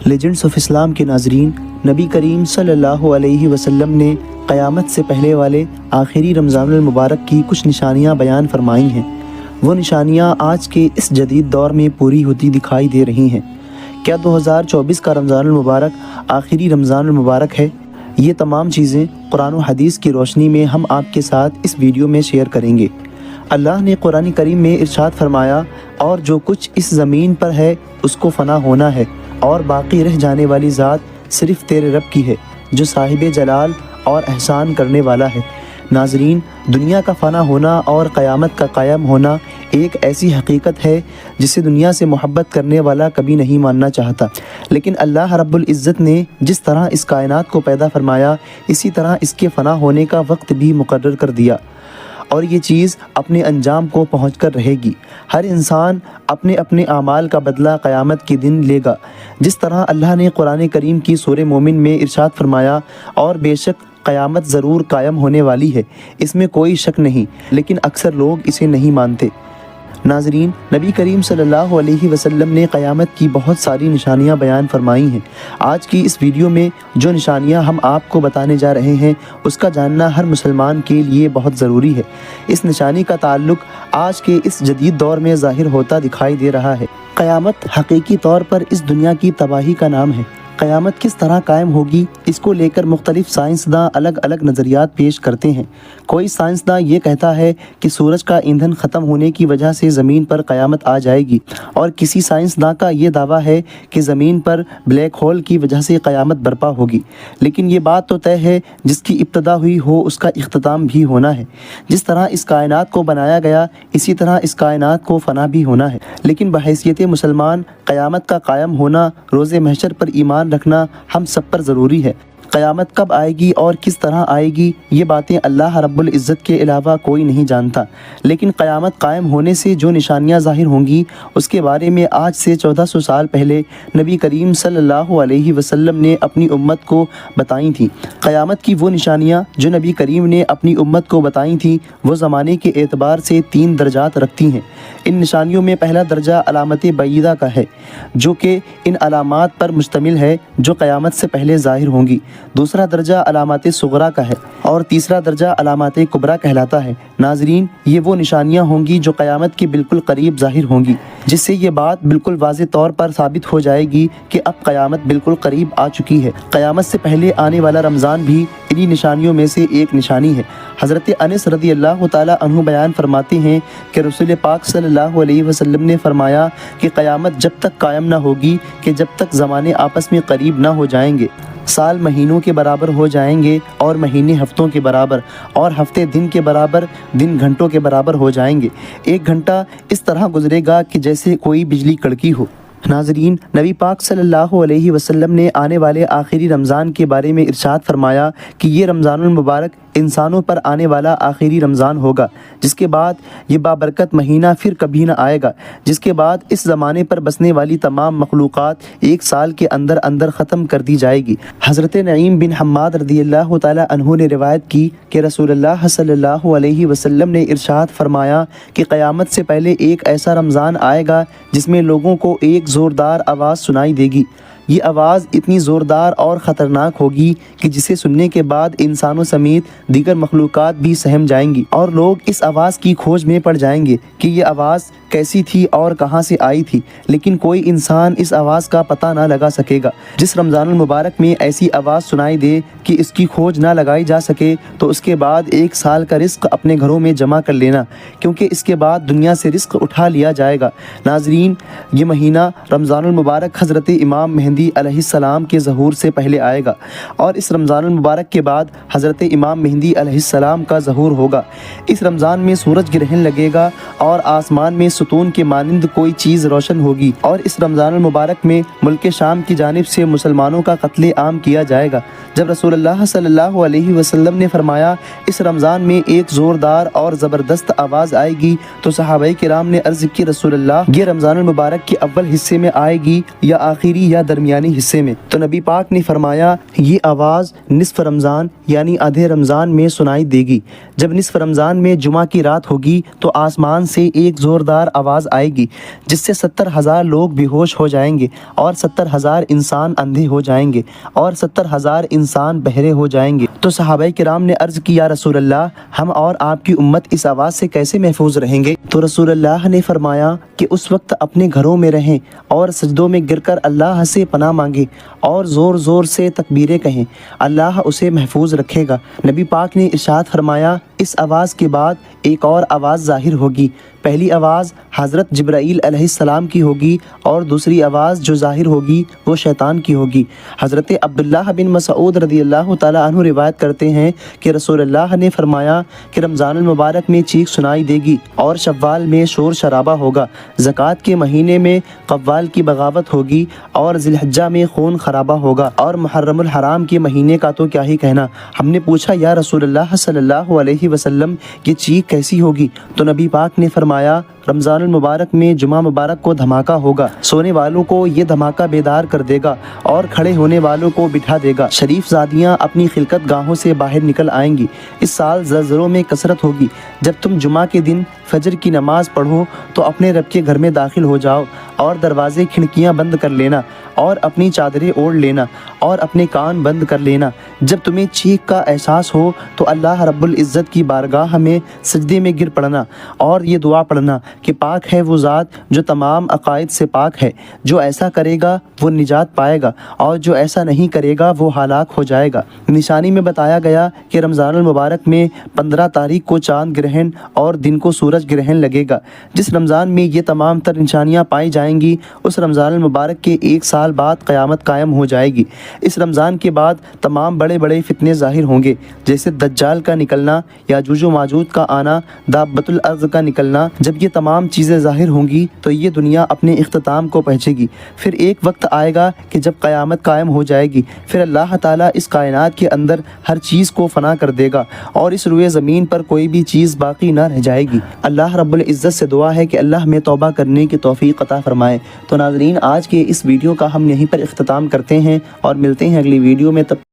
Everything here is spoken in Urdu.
لیجنڈس آف اسلام کے ناظرین، نبی کریم صلی اللہ علیہ وسلم نے قیامت سے پہلے والے آخری رمضان المبارک کی کچھ نشانیاں بیان فرمائی ہیں۔ وہ نشانیاں آج کے اس جدید دور میں پوری ہوتی دکھائی دے رہی ہیں۔ کیا 2024 کا رمضان المبارک آخری رمضان المبارک ہے؟ یہ تمام چیزیں قرآن و حدیث کی روشنی میں ہم آپ کے ساتھ اس ویڈیو میں شیئر کریں گے۔ اللہ نے قرآن کریم میں ارشاد فرمایا، اور جو کچھ اس زمین پر ہے اس کو فنا ہونا ہے، اور باقی رہ جانے والی ذات صرف تیرے رب کی ہے جو صاحب جلال اور احسان کرنے والا ہے۔ ناظرین، دنیا کا فنا ہونا اور قیامت کا قائم ہونا ایک ایسی حقیقت ہے جسے دنیا سے محبت کرنے والا کبھی نہیں ماننا چاہتا، لیکن اللہ رب العزت نے جس طرح اس کائنات کو پیدا فرمایا، اسی طرح اس کے فنا ہونے کا وقت بھی مقرر کر دیا، اور یہ چیز اپنے انجام کو پہنچ کر رہے گی۔ ہر انسان اپنے اپنے اعمال کا بدلہ قیامت کے دن لے گا۔ جس طرح اللہ نے قرآن کریم کی سورہ مومن میں ارشاد فرمایا، اور بے شک قیامت ضرور قائم ہونے والی ہے، اس میں کوئی شک نہیں، لیکن اکثر لوگ اسے نہیں مانتے۔ ناظرین، نبی کریم صلی اللہ علیہ وسلم نے قیامت کی بہت ساری نشانیاں بیان فرمائی ہیں۔ آج کی اس ویڈیو میں جو نشانیاں ہم آپ کو بتانے جا رہے ہیں، اس کا جاننا ہر مسلمان کے لیے بہت ضروری ہے۔ اس نشانی کا تعلق آج کے اس جدید دور میں ظاہر ہوتا دکھائی دے رہا ہے۔ قیامت حقیقی طور پر اس دنیا کی تباہی کا نام ہے۔ قیامت کس طرح قائم ہوگی، اس کو لے کر مختلف سائنسداں الگ الگ نظریات پیش کرتے ہیں۔ کوئی سائنسداں یہ کہتا ہے کہ سورج کا ایندھن ختم ہونے کی وجہ سے زمین پر قیامت آ جائے گی، اور کسی سائنسداں کا یہ دعویٰ ہے کہ زمین پر بلیک ہول کی وجہ سے قیامت برپا ہوگی۔ لیکن یہ بات تو طے ہے، جس کی ابتدا ہوئی ہو اس کا اختتام بھی ہونا ہے۔ جس طرح اس کائنات کو بنایا گیا، اسی طرح اس کائنات کو فنا بھی ہونا ہے۔ لیکن بحیثیت مسلمان، قیامت کا قائم ہونا، روز محشر پر ایمان رکھنا ہم سب پر ضروری ہے۔ قیامت کب آئے گی اور کس طرح آئے گی، یہ باتیں اللہ رب العزت کے علاوہ کوئی نہیں جانتا، لیکن قیامت قائم ہونے سے جو نشانیاں ظاہر ہوں گی، اس کے بارے میں آج سے 1400 سال پہلے نبی کریم صلی اللہ علیہ وسلم نے اپنی امت کو بتائی تھیں۔ قیامت کی وہ نشانیاں جو نبی کریم نے اپنی امت کو بتائی تھیں، وہ زمانے کے اعتبار سے 3 درجات رکھتی ہیں۔ ان نشانیوں میں پہلا درجہ علامت بعیدہ کا ہے، جو کہ ان علامات پر مشتمل ہے جو قیامت سے پہلے ظاہر ہوں گی۔ دوسرا درجہ علامات صغریٰ کا ہے، اور تیسرا درجہ علامات کبریٰ کہلاتا ہے۔ ناظرین، یہ وہ نشانیاں ہوں گی جو قیامت کے بالکل قریب ظاہر ہوں گی، جس سے یہ بات بالکل واضح طور پر ثابت ہو جائے گی کہ اب قیامت بالکل قریب آ چکی ہے۔ قیامت سے پہلے آنے والا رمضان بھی انہی نشانیوں میں سے ایک نشانی ہے۔ حضرت انس رضی اللہ تعالیٰ عنہ بیان فرماتے ہیں کہ رسول پاک صلی اللہ علیہ وسلم نے فرمایا کہ قیامت جب تک قائم نہ ہوگی کہ جب تک زمانے آپس میں قریب نہ ہو جائیں گے، سال مہینوں کے برابر ہو جائیں گے، اور مہینے ہفتوں کے برابر، اور ہفتے دن کے برابر، دن گھنٹوں کے برابر ہو جائیں گے۔ ایک گھنٹہ اس طرح گزرے گا کہ جیسے کوئی بجلی کڑکی ہو۔ ناظرین، نبی پاک صلی اللہ علیہ وسلم نے آنے والے آخری رمضان کے بارے میں ارشاد فرمایا کہ یہ رمضان المبارک انسانوں پر آنے والا آخری رمضان ہوگا، جس کے بعد یہ بابرکت مہینہ پھر کبھی نہ آئے گا، جس کے بعد اس زمانے پر بسنے والی تمام مخلوقات 1 سال کے اندر اندر ختم کر دی جائے گی۔ حضرت نعیم بن حماد رضی اللہ تعالیٰ عنہ نے روایت کی کہ رسول اللہ صلی اللہ علیہ وسلم نے ارشاد فرمایا کہ قیامت سے پہلے ایک ایسا رمضان آئے گا جس میں لوگوں کو ایک زوردار آواز سنائی دے گی۔ یہ آواز اتنی زوردار اور خطرناک ہوگی کہ جسے سننے کے بعد انسانوں سمیت دیگر مخلوقات بھی سہم جائیں گی، اور لوگ اس آواز کی کھوج میں پڑ جائیں گے کہ یہ آواز کیسی تھی اور کہاں سے آئی تھی، لیکن کوئی انسان اس آواز کا پتہ نہ لگا سکے گا۔ جس رمضان المبارک میں ایسی آواز سنائی دے کہ اس کی کھوج نہ لگائی جا سکے، تو اس کے بعد 1 سال کا رزق اپنے گھروں میں جمع کر لینا، کیونکہ اس کے بعد دنیا سے رزق اٹھا لیا جائے گا۔ ناظرین، یہ مہینہ رمضان المبارک حضرت امام مہدی علیہ السلام کے ظہور سے پہلے آئے گا، اور اس رمضان المبارک کے بعد حضرت امام مہدی علیہ السلام کا ظہور ہوگا۔ اس رمضان میں سورج گرہن لگے گا، اور آسمان میں ستون کے مانند کوئی چیز روشن ہوگی، اور اس رمضان المبارک میں ملک شام کی جانب سے مسلمانوں کا قتل عام کیا جائے گا۔ جب رسول اللہ صلی اللہ علیہ وسلم نے فرمایا اس رمضان میں ایک زوردار اور زبردست آواز آئے گی، تو صحابہ کرام نے عرض کی رسول اللہ، یہ رمضان المبارک کے اول حصے میں آئے گی یا آخری یا درمیان درمیانی حصے میں۔ تو نبی پاک نے فرمایا یہ آواز نصف رمضان یعنی آدھے رمضان میں سنائی دے گی۔ جب نصف رمضان میں جمعہ کی رات ہوگی تو آسمان سے ایک زوردار آواز آئے گی جس سے 70,000 لوگ بے ہوش ہو جائیں گے اور 70,000 انسان اندھے ہو جائیں گے اور 70,000 انسان بہرے ہو جائیں گے۔ تو صحابہ کرام نے عرض کی یا رسول اللہ ہم اور آپ کی امت اس آواز سے کیسے محفوظ رہیں گے؟ تو رسول اللہ نے فرمایا کہ اس وقت اپنے گھروں میں رہیں اور سجدوں میں گر کر اللہ سے پناہ مانگے اور زور زور سے تکبیریں کہیں، اللہ اسے محفوظ رکھے گا۔ نبی پاک نے ارشاد فرمایا اس آواز کے بعد ایک اور آواز ظاہر ہوگی، پہلی آواز حضرت جبرائیل علیہ السلام کی ہوگی اور دوسری آواز جو ظاہر ہوگی وہ شیطان کی ہوگی۔ حضرت عبداللہ بن مسعود رضی اللہ تعالیٰ عنہ روایت کرتے ہیں کہ رسول اللہ نے فرمایا کہ رمضان المبارک میں چیخ سنائی دے گی اور شوال میں شور شرابہ ہوگا، زکوٰۃ کے مہینے میں قوال کی بغاوت ہوگی اور ذی الحجہ میں خون خرابہ ہوگا، اور محرم الحرام کے مہینے کا تو کیا ہی کہنا۔ ہم نے پوچھا یا رسول اللہ صلی اللہ علیہ وسلم یہ چیخ کیسی ہوگی؟ تو نبی پاک نے فرمایا رمضان المبارک میں جمعہ مبارک کو دھماکہ ہوگا، سونے والوں کو یہ دھماکہ بیدار کر دے گا اور کھڑے ہونے والوں کو بٹھا دے گا۔ شریف زادیاں اپنی خلقت گاہوں سے باہر نکل آئیں گی۔ اس سال زلزلوں میں کثرت ہوگی۔ جب تم جمعہ کے دن فجر کی نماز پڑھو تو اپنے رب کے گھر میں داخل ہو جاؤ اور دروازے کھڑکیاں بند کر لینا اور اپنی چادریں اوڑھ لینا اور اپنے کان بند کر لینا۔ جب تمہیں چیخ کا احساس ہو تو اللہ رب العزت کی بارگاہ میں سجدے میں گر پڑنا اور یہ دعا پڑھنا کہ پاک ہے وہ ذات جو تمام عقائد سے پاک ہے، جو ایسا کرے گا وہ نجات پائے گا اور جو ایسا نہیں کرے گا وہ ہلاک ہو جائے گا۔ نشانی میں بتایا گیا کہ رمضان المبارک میں 15 تاریخ کو چاند گرہن اور دن کو سورج گرہن لگے گا۔ جس رمضان میں یہ تمام تر نشانیاں پائی جائیں گی اس رمضان المبارک کے 1 سال بعد قیامت قائم ہو جائے گی۔ اس رمضان کے بعد تمام بڑے بڑے فتنے ظاہر ہوں گے، جیسے دجال کا نکلنا، یاجوج و ماجوج کا آنا، دابۃ الارض کا نکلنا۔ جب یہ تمام چیزیں ظاہر ہوں گی تو یہ دنیا اپنے اختتام کو پہنچے گی۔ پھر ایک وقت آئے گا کہ جب قیامت قائم ہو جائے گی، پھر اللہ تعالیٰ اس کائنات کے اندر ہر چیز کو فنا کر دے گا اور اس روئے زمین پر کوئی بھی چیز باقی نہ رہ جائے گی۔ اللہ رب العزت سے دعا ہے کہ اللہ ہمیں توبہ کرنے کی توفیق عطا فرمائے۔ تو ناظرین آج کے اس ویڈیو کا ہم یہیں پر اختتام کرتے ہیں اور ملتے ہیں اگلی ویڈیو میں۔ تب